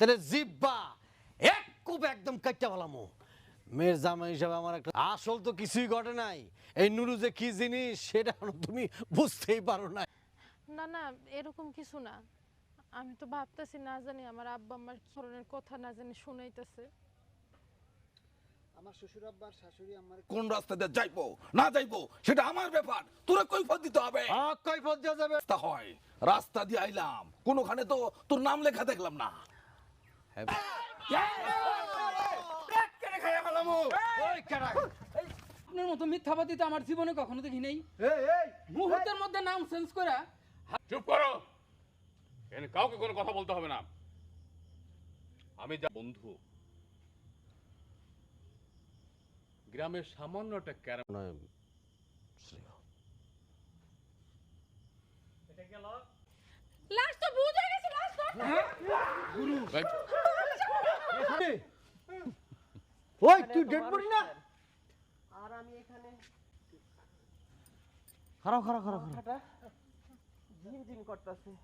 তাহলে জিব্বা এক কোপ একদম কাটতে বলামো। মেয়ের জামাই হিসাবে আমার একটা আসল তো কিছুই ঘটে নাই। এই নুরু যে কি জিনিস সেটা তুমি বুঝতেই পারো না। না না, এরকম কিছু না। আমি তো ভাবতেছি না জানি আমার আব্বা আমার কি ধরনের কথা না জানি শুনাইতেছে। আমার শ্বশুর আব্বা আর শাশুড়ি আমার কোন রাস্তা দিয়ে যাইবো না যাইবো সেটা আমার ব্যাপার, তোরা কৈফিয়ত দিতে হবে। কৈফিয়ত দেওয়া যাবে। রাস্তা হয়, রাস্তা দিয়ে আইলাম, কোনোখানে তো তোর নাম লেখা দেখলাম না। আপনার মতো মিথ্যাবাদী তো আমার জীবনে কখনো দেখি নেই। মুহূর্তের মধ্যে নাম চেঞ্জ করে। চুপ করো, এখানে কাউকে কোনো কথা বলতে হবে না। আমি যা বন্ধু, গ্রামের সামান্য একটা ক্যারাম লাস্ট তো ভূত হয়ে গেছে, লাস্ট তো। ওই তুই ডেড বডি না? আর আমি এখানে খারাপ খারাপ খারাপ মাথাটা ঝিমঝিম করতেছে।